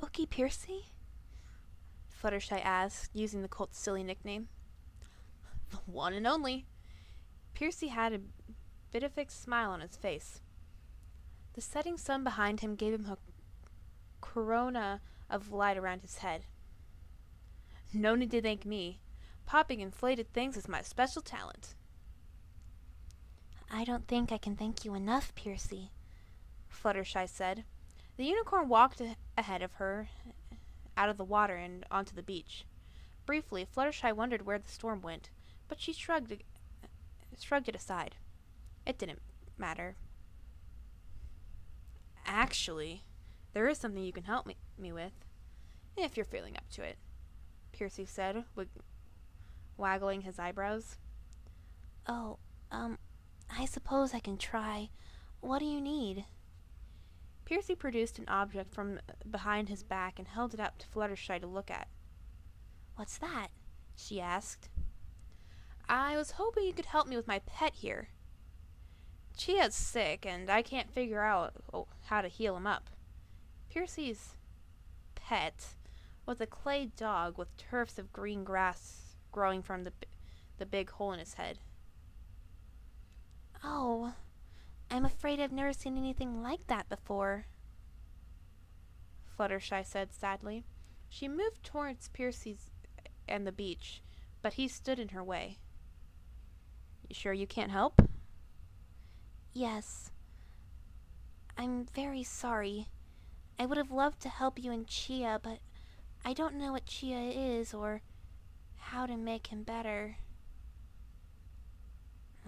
Hokey Piercy? Fluttershy asked, using the colt's silly nickname. The one and only. Piercy had a beatific smile on his face. The setting sun behind him gave him a corona of light around his head. No need to thank me. Popping inflated things is my special talent. I don't think I can thank you enough, Piercy, Fluttershy said. The unicorn walked ahead of her, out of the water and onto the beach. Briefly, Fluttershy wondered where the storm went, but she shrugged it aside. It didn't matter. Actually, there is something you can help me with, if you're feeling up to it, Piercy said, waggling his eyebrows. Oh, I suppose I can try. What do you need? Piercy produced an object from behind his back and held it up to Fluttershy to look at. What's that? She asked. I was hoping you could help me with my pet here. Chia's sick, and I can't figure out how to heal him up. Piercy's pet was a clay dog with tufts of green grass growing from the big hole in his head. Oh, I'm afraid I've never seen anything like that before, Fluttershy said sadly. She moved towards Piercy's and the beach, but he stood in her way. You sure you can't help? Yes. I'm very sorry. I would have loved to help you and Chia, but I don't know what Chia is or how to make him better.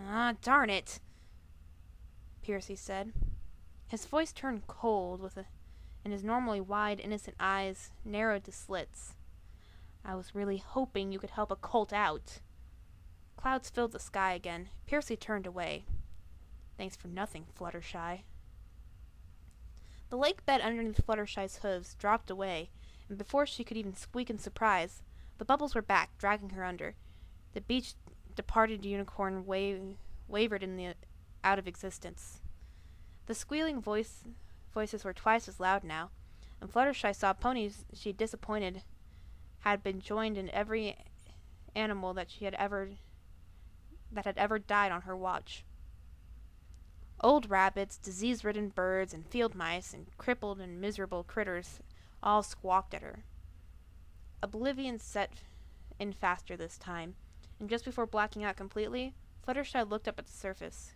Ah, darn it, Piercy said. His voice turned cold, and his normally wide, innocent eyes narrowed to slits. I was really hoping you could help a colt out. Clouds filled the sky again. Piercy turned away. Thanks for nothing, Fluttershy. The lake bed underneath Fluttershy's hooves dropped away, and before she could even squeak in surprise, the bubbles were back, dragging her under. The beach departed unicorn wavered out of existence. The squealing voices were twice as loud now, and Fluttershy saw ponies she disappointed had been joined in every animal that had ever died on her watch. Old rabbits, disease-ridden birds, and field mice, and crippled and miserable critters all squawked at her. Oblivion set in faster this time, and just before blacking out completely, Fluttershy looked up at the surface.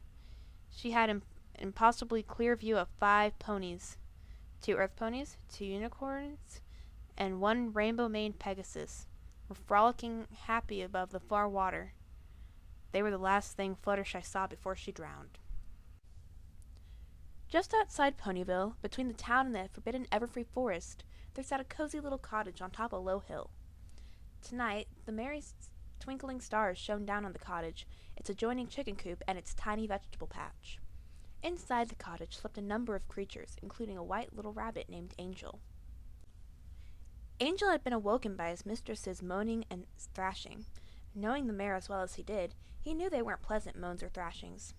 She had an impossibly clear view of 5 ponies, 2 earth ponies, 2 unicorns, and 1 rainbow-maned Pegasus, were frolicking happy above the far water. They were the last thing Fluttershy saw before she drowned. Just outside Ponyville, between the town and the forbidden Everfree Forest, there sat a cozy little cottage on top of a low hill. Tonight, the merry twinkling stars shone down on the cottage, its adjoining chicken coop, and its tiny vegetable patch. Inside the cottage slept a number of creatures, including a white little rabbit named Angel. Angel had been awoken by his mistress's moaning and thrashing. Knowing the mare as well as he did, he knew they weren't pleasant moans or thrashings.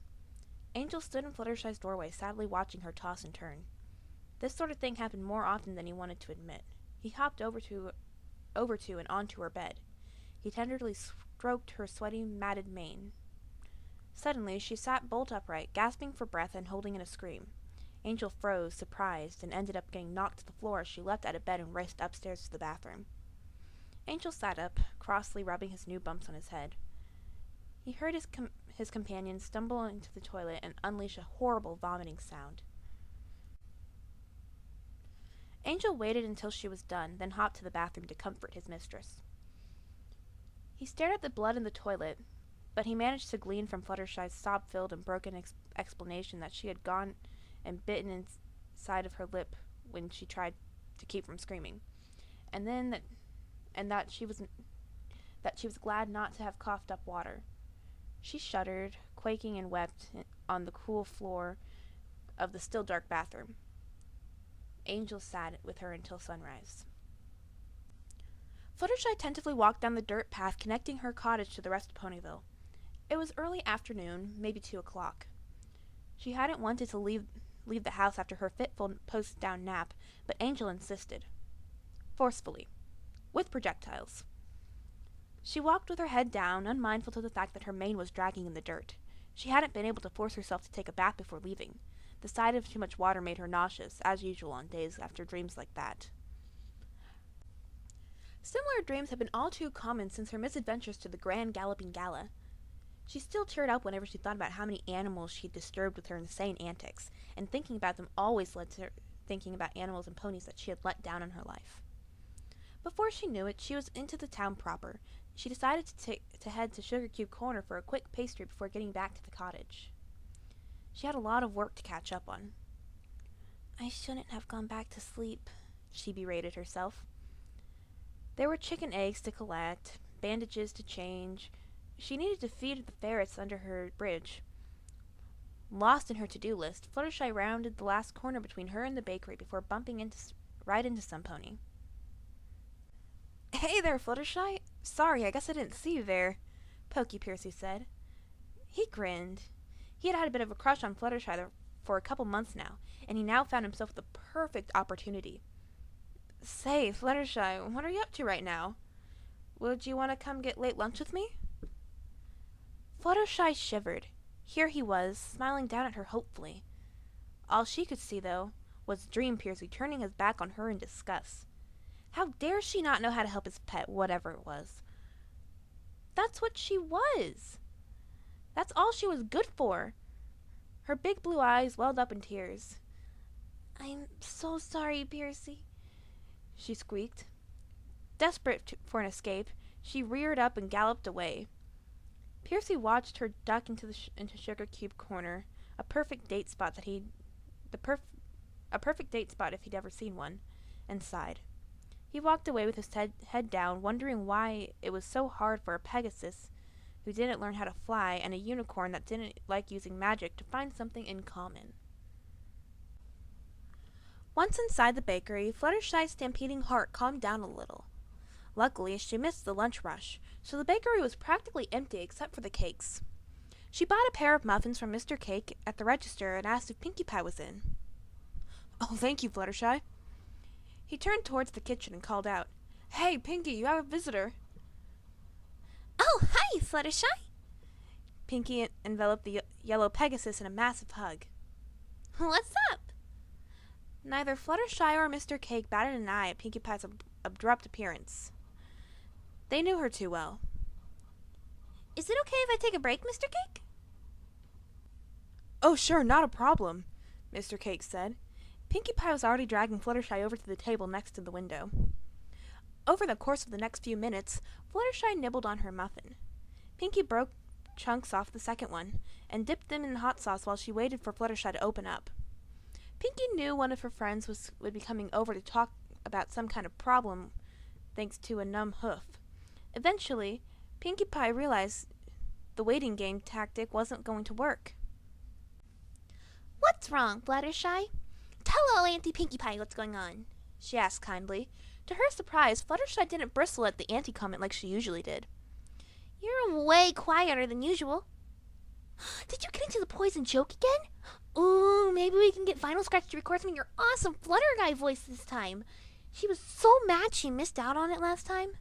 Angel stood in Fluttershy's doorway, sadly watching her toss and turn. This sort of thing happened more often than he wanted to admit. He hopped over to and onto her bed. He tenderly stroked her sweaty, matted mane. Suddenly, she sat bolt upright, gasping for breath and holding in a scream. Angel froze, surprised, and ended up getting knocked to the floor as she leapt out of bed and raced upstairs to the bathroom. Angel sat up, crossly rubbing his new bumps on his head. He heard his companion stumble into the toilet and unleash a horrible vomiting sound. Angel waited until she was done, then hopped to the bathroom to comfort his mistress. He stared at the blood in the toilet, but he managed to glean from Fluttershy's sob-filled and broken explanation that she had gone and bitten inside of her lip when she tried to keep from screaming, and that she was glad not to have coughed up water. She shuddered, quaking, and wept on the cool floor of the still dark bathroom. Angel sat with her until sunrise. Fluttershy attentively walked down the dirt path connecting her cottage to the rest of Ponyville. It was early afternoon, maybe 2 o'clock. She hadn't wanted to leave the house after her fitful post-down nap, but Angel insisted. forcefully, with projectiles. She walked with her head down, unmindful of the fact that her mane was dragging in the dirt. She hadn't been able to force herself to take a bath before leaving. The sight of too much water made her nauseous, as usual on days after dreams like that. Similar dreams had been all too common since her misadventures to the Grand Galloping Gala. She still teared up whenever she thought about how many animals she had disturbed with her insane antics, and thinking about them always led to her thinking about animals and ponies that she had let down in her life. Before she knew it, she was into the town proper. She decided to head to Sugar Cube Corner for a quick pastry before getting back to the cottage. She had a lot of work to catch up on. I shouldn't have gone back to sleep, she berated herself. There were chicken eggs to collect, bandages to change. She needed to feed the ferrets under her bridge. Lost in her to-do list, Fluttershy rounded the last corner between her and the bakery before bumping right into Sunpony. Hey there, Fluttershy. Sorry, I guess I didn't see you there, Pokey Piercy said. He grinned. He had had a bit of a crush on Fluttershy for a couple months now, and he now found himself with the perfect opportunity. Say, Fluttershy, what are you up to right now? Would you want to come get late lunch with me? Fluttershy shivered. Here he was, smiling down at her hopefully. All she could see, though, was Dream Piercy turning his back on her in disgust. How dare she not know how to help his pet, whatever it was? That's what she was. That's all she was good for. Her big blue eyes welled up in tears. I'm so sorry, Piercy, she squeaked. Desperate for an escape, she reared up and galloped away. Piercy watched her duck into Sugar Cube Corner, a perfect date spot if he'd ever seen one, and sighed. He walked away with his head down, wondering why it was so hard for a Pegasus who didn't learn how to fly and a unicorn that didn't like using magic to find something in common. Once inside the bakery, Fluttershy's stampeding heart calmed down a little. Luckily, she missed the lunch rush, so the bakery was practically empty except for the cakes. She bought a pair of muffins from Mr. Cake at the register and asked if Pinkie Pie was in. Oh, thank you, Fluttershy. He turned towards the kitchen and called out, Hey, Pinkie, you have a visitor. Oh, hi, Fluttershy. Pinkie enveloped the yellow Pegasus in a massive hug. What's up? Neither Fluttershy or Mr. Cake batted an eye at Pinkie Pie's abrupt appearance. They knew her too well. Is it okay if I take a break, Mr. Cake? Oh, sure, not a problem, Mr. Cake said. Pinkie Pie was already dragging Fluttershy over to the table next to the window. Over the course of the next few minutes, Fluttershy nibbled on her muffin. Pinkie broke chunks off the second one and dipped them in the hot sauce while she waited for Fluttershy to open up. Pinkie knew one of her friends would be coming over to talk about some kind of problem thanks to a numb hoof. Eventually, Pinkie Pie realized the waiting game tactic wasn't going to work. What's wrong, Fluttershy? Tell old Auntie Pinkie Pie what's going on, she asked kindly. To her surprise, Fluttershy didn't bristle at the auntie comment like she usually did. You're way quieter than usual. Did you get into the poison joke again? Ooh, maybe we can get Final Scratch to record some of your awesome Flutter Guy voice this time. She was so mad she missed out on it last time.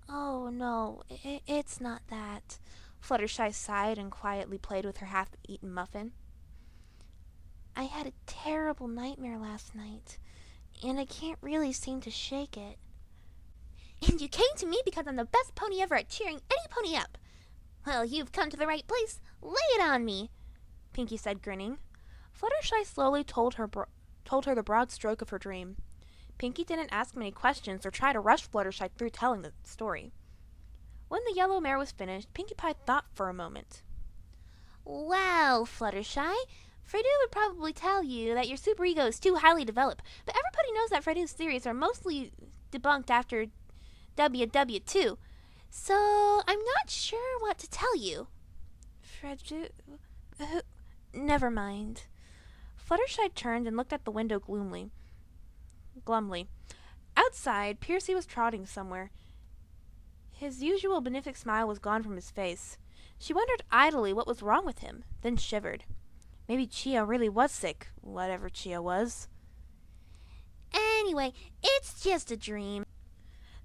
Oh, no, it's not that. Fluttershy sighed and quietly played with her half-eaten muffin. I had a terrible nightmare last night, and I can't really seem to shake it. And you came to me because I'm the best pony ever at cheering any pony up. Well, you've come to the right place. Lay it on me, Pinkie said, grinning. Fluttershy slowly told her the broad stroke of her dream. Pinkie didn't ask many questions or try to rush Fluttershy through telling the story. When the yellow mare was finished, Pinkie Pie thought for a moment. Well, Fluttershy, Fredo would probably tell you that your superego is too highly developed, but everybody knows that Fredo's theories are mostly debunked after WW2, so I'm not sure what to tell you. Fredo... never mind. Fluttershy turned and looked at the window glumly. Outside, Piercy was trotting somewhere. His usual benefic smile was gone from his face. She wondered idly what was wrong with him, then shivered. Maybe Chia really was sick, whatever Chia was. Anyway, it's just a dream.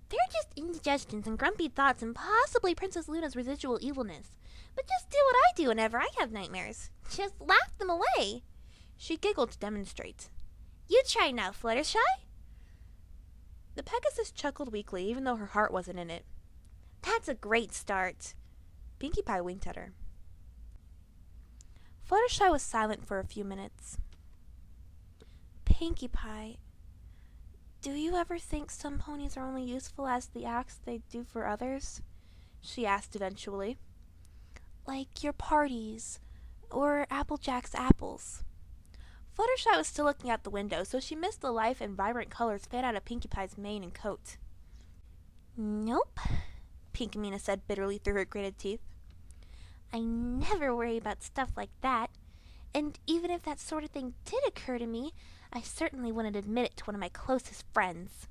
They're just indigestions and grumpy thoughts and possibly Princess Luna's residual evilness. But just do what I do whenever I have nightmares. Just laugh them away. She giggled to demonstrate. You try now, Fluttershy. The Pegasus chuckled weakly, even though her heart wasn't in it. That's a great start. Pinkie Pie winked at her. Fluttershy was silent for a few minutes. Pinkie Pie, do you ever think some ponies are only useful as the acts they do for others? She asked eventually. Like your parties, or Applejack's apples. Fluttershy was still looking out the window, so she missed the life and vibrant colors fade out of Pinkie Pie's mane and coat. Nope, Pinkamena said bitterly through her grated teeth. I never worry about stuff like that, and even if that sort of thing did occur to me, I certainly wouldn't admit it to one of my closest friends.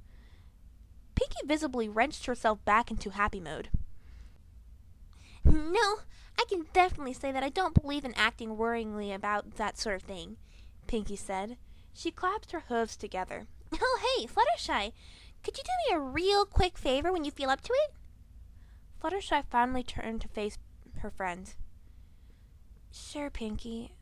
Pinkie visibly wrenched herself back into happy mode. No, I can definitely say that I don't believe in acting worryingly about that sort of thing, Pinkie said. She clapped her hooves together. Oh, hey, Fluttershy, could you do me a real quick favor when you feel up to it? Fluttershy finally turned to face her friend. Sure, Pinkie.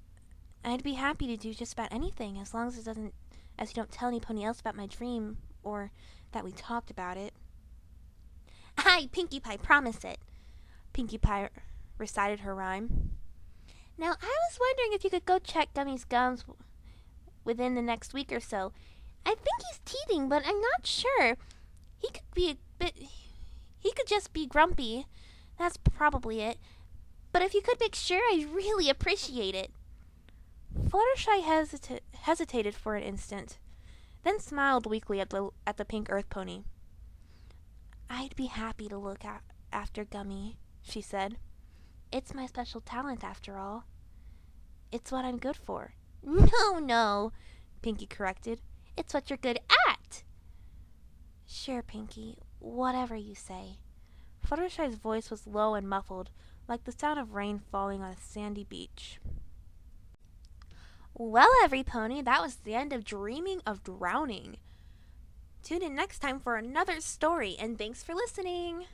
I'd be happy to do just about anything, as long as you don't tell any pony else about my dream, or that we talked about it. Aye, Pinkie Pie, promise it. Pinkie Pie recited her rhyme. Now, I was wondering if you could go check Gummy's gums within the next week or so. I think he's teething, but I'm not sure. He could just be grumpy. That's probably it. But if you could make sure, I'd really appreciate it. Fluttershy hesitated for an instant, then smiled weakly at the pink earth pony. I'd be happy to look after Gummy, she said. It's my special talent, after all. It's what I'm good for. No, Pinkie corrected. It's what you're good at. Sure, Pinkie, whatever you say. Fluttershy's voice was low and muffled, like the sound of rain falling on a sandy beach. Well, every pony, that was the end of Dreaming of Drowning. Tune in next time for another story, and thanks for listening!